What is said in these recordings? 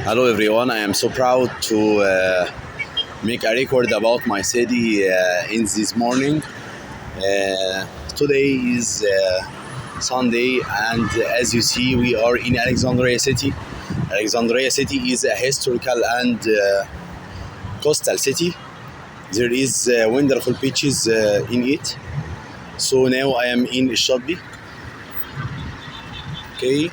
Hello everyone, I am so proud to make a record about my city in this morning. Today is Sunday, and as you see we are in Alexandria City. Alexandria City is a historical and coastal city. There is wonderful beaches in it. So now I am in الشاطبي. Okay.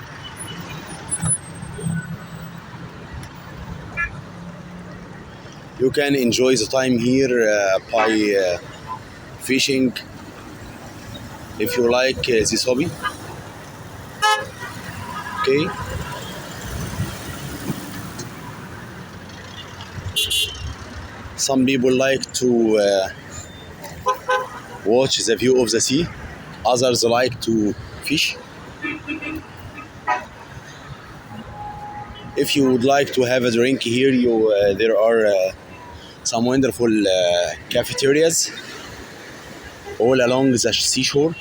You can enjoy the time here by fishing if you like this hobby. Okay. Some people like to watch the view of the sea. Others like to fish. If you would like to have a drink here, there are some wonderful cafeterias all along the seashore.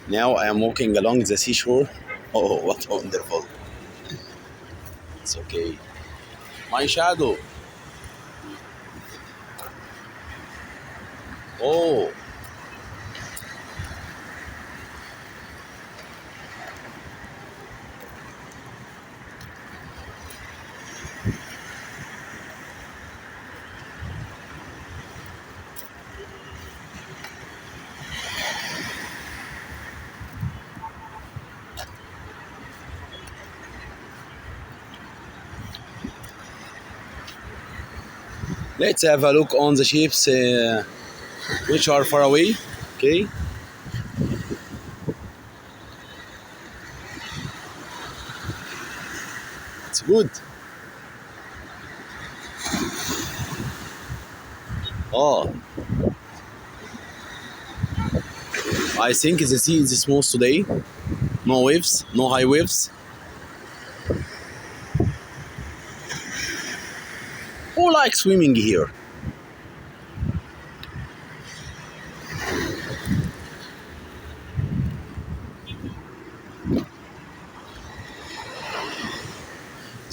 Now I am walking along the seashore. Oh, what wonderful. It's okay. My shadow. Oh. Let's have a look on the ships which are far away. Okay. It's good. Oh. I think the sea is smooth today. No waves, no high waves. Who likes swimming here?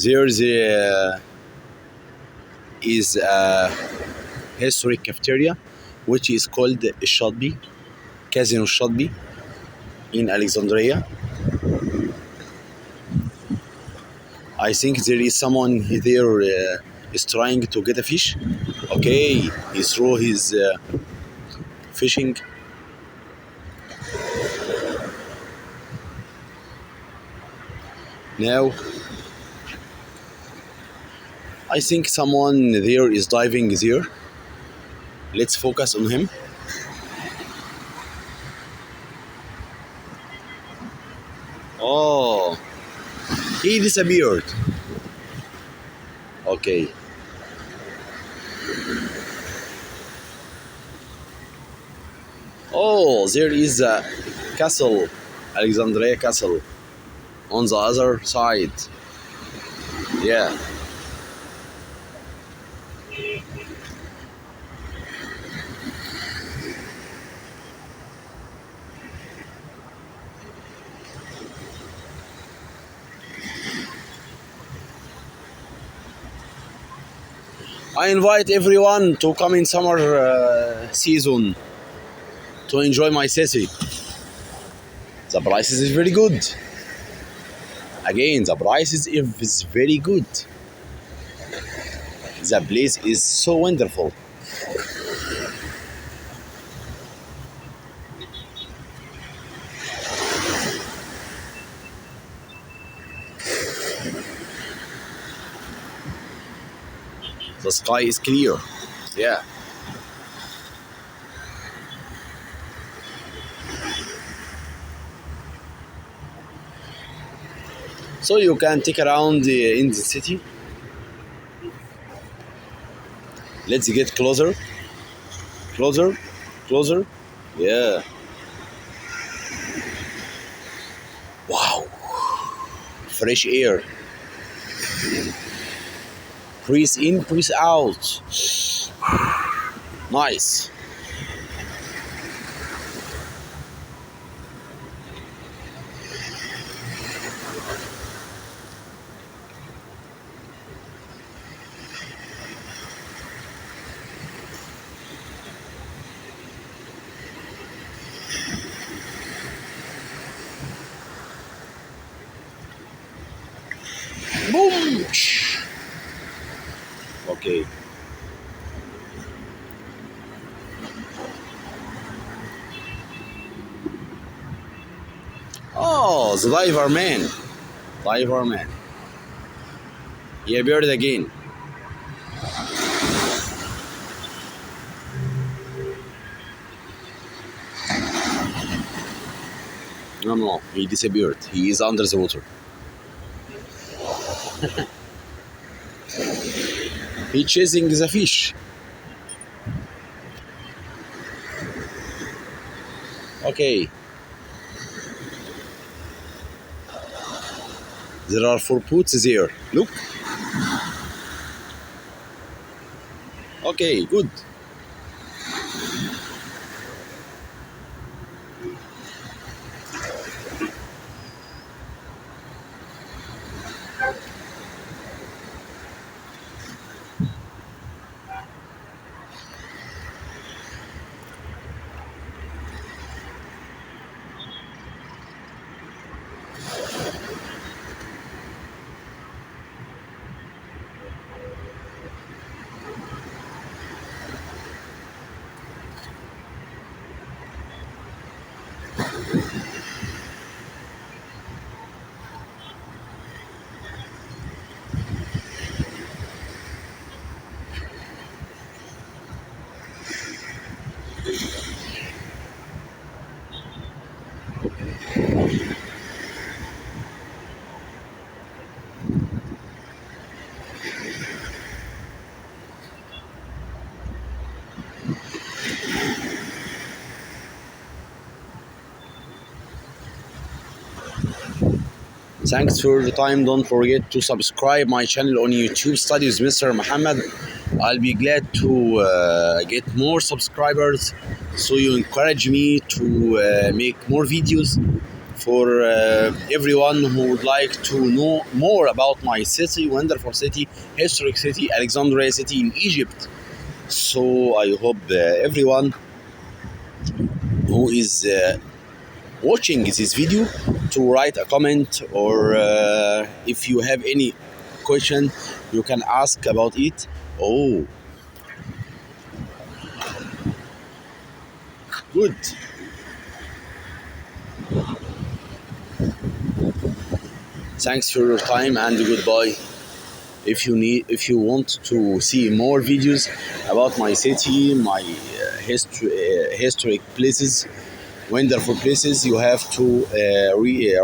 There is a historic cafeteria which is called الشاطبي, Casino الشاطبي in Alexandria. I think there is someone there is trying to get a fish. Okay, he threw his fishing. Now I think someone there is diving there. Let's focus on him. Oh, he disappeared. Okay. Oh, there is a castle, Alexandria Castle, on the other side. Yeah. I invite everyone to come in summer season to enjoy my city. The prices is very good. Again, the prices is very good. The place is so wonderful. The sky is clear. Yeah. So you can take around in the city. Let's get closer. closer, closer. Yeah. Wow. Fresh air. Breathe in, breathe out. Nice. Boom. Okay. Oh, the diver man. Diver man. He appeared again. No, no, he disappeared. He is under the water. He chasing the fish. Okay. There are 4 boats there. Look. Okay, good. Thanks for your time. Don't forget to subscribe my channel on YouTube. Studies Mr. Muhammad. I'll be glad to get more subscribers, so you encourage me to make more videos for everyone who would like to know more about my city, wonderful city, historic city, Alexandria city in Egypt. So I hope everyone who is watching this video to write a comment, or if you have any question you can ask about it. Oh, good. Thanks for your time and goodbye. If you want to see more videos about my city, my historic places, wonderful places, you have to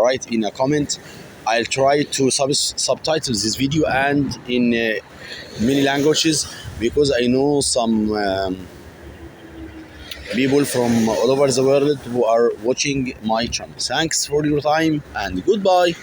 write in a comment. I'll try to subtitle this video and in many languages, because I know some people from all over the world who are watching my channel. Thanks for your time and goodbye.